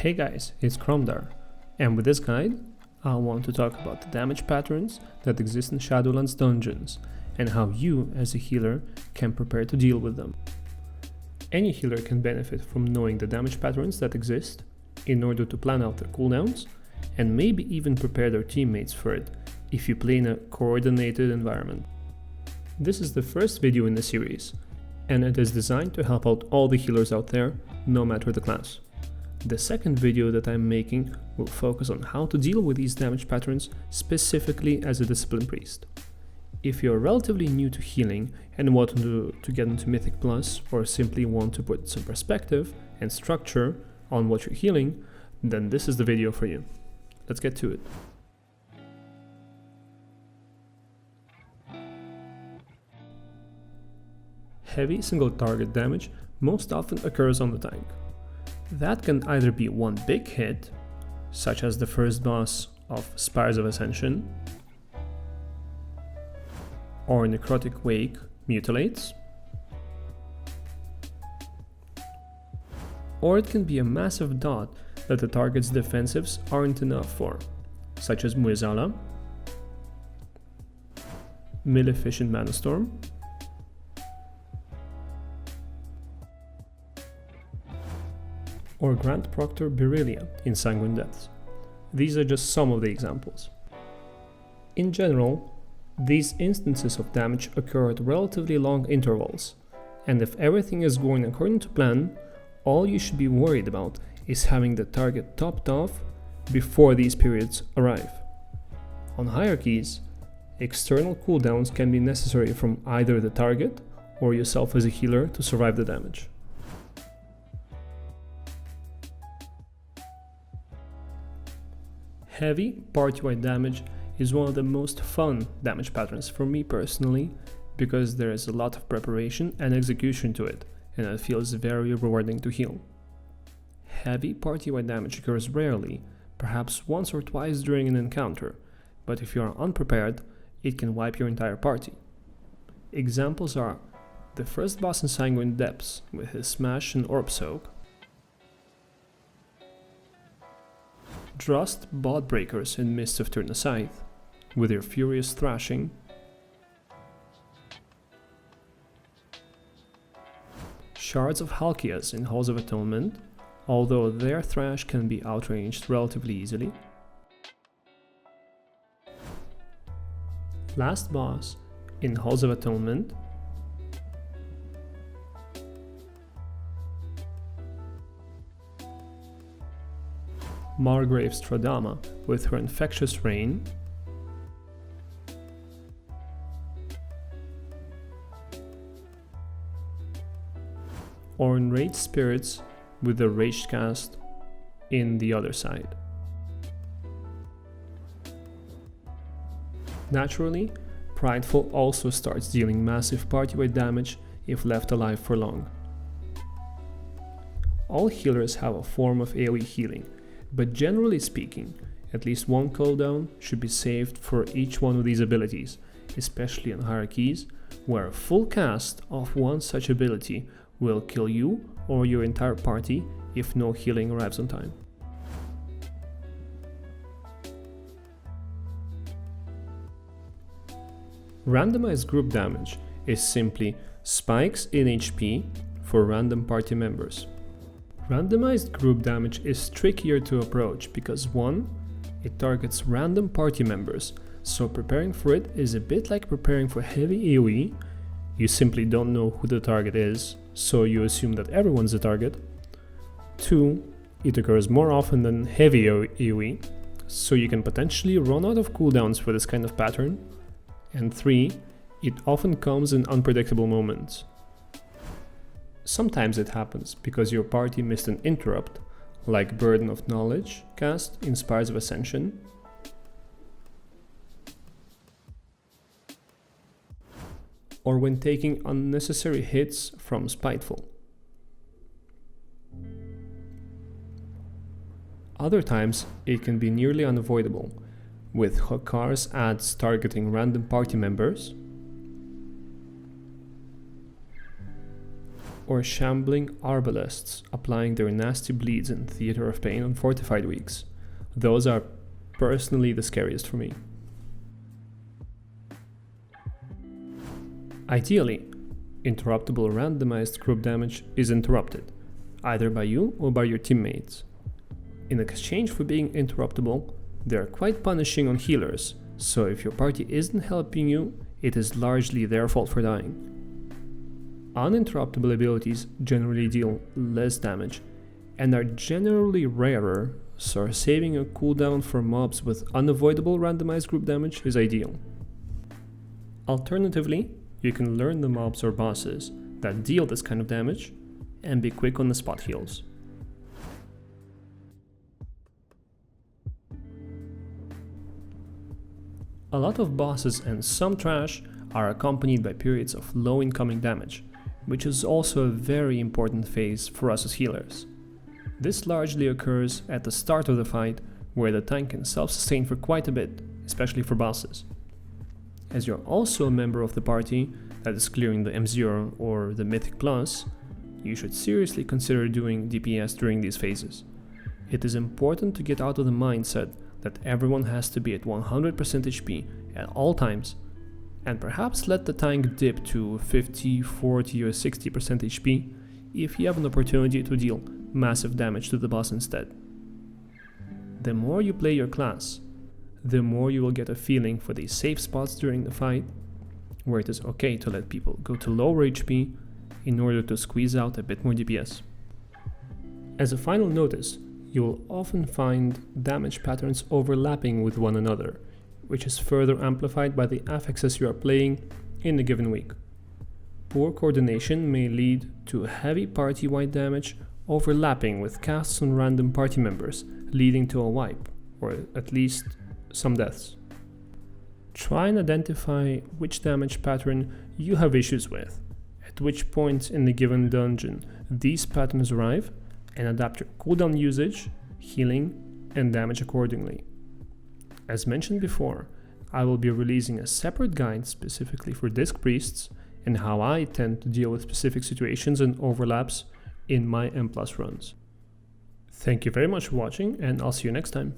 Hey guys, it's Kromdar, and with this guide, I want to talk about the damage patterns that exist in Shadowlands dungeons, and how you, as a healer, can prepare to deal with them. Any healer can benefit from knowing the damage patterns that exist, in order to plan out their cooldowns, and maybe even prepare their teammates for it, if you play in a coordinated environment. This is the first video in the series, and it is designed to help out all the healers out there, no matter the class. The second video that I'm making will focus on how to deal with these damage patterns specifically as a discipline priest. If you're relatively new to healing and want to get into Mythic Plus, or simply want to put some perspective and structure on what you're healing, then this is the video for you. Let's get to it. Heavy single target damage most often occurs on the tank. That can either be one big hit, such as the first boss of Spires of Ascension, or Necrotic Wake mutilates, or it can be a massive dot that the target's defensives aren't enough for, such as Muezala, Maleficent Manastorm, or Grant Proctor Berelia in Sanguine Depths. These are just some of the examples. In general, these instances of damage occur at relatively long intervals, and if everything is going according to plan, all you should be worried about is having the target topped off before these periods arrive. On hierarchies, external cooldowns can be necessary from either the target or yourself as a healer to survive the damage. Heavy party-wide damage is one of the most fun damage patterns for me personally, because there is a lot of preparation and execution to it, and it feels very rewarding to heal. Heavy party-wide damage occurs rarely, perhaps once or twice during an encounter, but if you are unprepared, it can wipe your entire party. Examples are the first boss in Sanguine Depths with his Smash and Orb Soak, Drost Bot Breakers in Mists of Turnaside with their furious thrashing, Shards of Halkias in Halls of Atonement, although their thrash can be outranged relatively easily, Last Boss in Halls of Atonement, Margrave Stradama with her Infectious Rain, or Enraged Spirits with the Rage cast in the other side. Naturally, Prideful also starts dealing massive party-wide damage if left alive for long. All healers have a form of AoE healing, but generally speaking, at least one cooldown should be saved for each one of these abilities, especially in hierarchies, where a full cast of one such ability will kill you or your entire party if no healing arrives on time. Randomized group damage is simply spikes in HP for random party members. Randomized group damage is trickier to approach because 1. It targets random party members, so preparing for it is a bit like preparing for heavy AoE. You simply don't know who the target is, so you assume that everyone's the target. 2. It occurs more often than heavy AoE, so you can potentially run out of cooldowns for this kind of pattern. And 3. It often comes in unpredictable moments. Sometimes it happens because your party missed an interrupt, like Burden of Knowledge cast in Spires of Ascension, or when taking unnecessary hits from Spiteful. Other times it can be nearly unavoidable, with Hokar's ads targeting random party members, or shambling arbalists applying their nasty bleeds in Theater of Pain on fortified weeks. Those are personally the scariest for me. Ideally, interruptible randomized group damage is interrupted, either by you or by your teammates. In exchange for being interruptible, they are quite punishing on healers, so if your party isn't helping you, it is largely their fault for dying. Uninterruptible abilities generally deal less damage and are generally rarer, so saving a cooldown for mobs with unavoidable randomized group damage is ideal. Alternatively, you can learn the mobs or bosses that deal this kind of damage and be quick on the spot heals. A lot of bosses and some trash are accompanied by periods of low incoming damage, which is also a very important phase for us as healers. This largely occurs at the start of the fight, where the tank can self-sustain for quite a bit, especially for bosses. As you're also a member of the party that is clearing the M0 or the Mythic Plus, you should seriously consider doing DPS during these phases. It is important to get out of the mindset that everyone has to be at 100% HP at all times, and perhaps let the tank dip to 50, 40 or 60% HP if you have an opportunity to deal massive damage to the boss instead. The more you play your class, the more you will get a feeling for these safe spots during the fight, where it is okay to let people go to lower HP in order to squeeze out a bit more DPS. As a final notice, you will often find damage patterns overlapping with one another, which is further amplified by the affixes you are playing in a given week. Poor coordination may lead to heavy party-wide damage overlapping with casts on random party members, leading to a wipe, or at least some deaths. Try and identify which damage pattern you have issues with, at which points in the given dungeon these patterns arrive, and adapt your cooldown usage, healing, and damage accordingly. As mentioned before, I will be releasing a separate guide specifically for Disc Priests and how I tend to deal with specific situations and overlaps in my M+ runs. Thank you very much for watching, and I'll see you next time.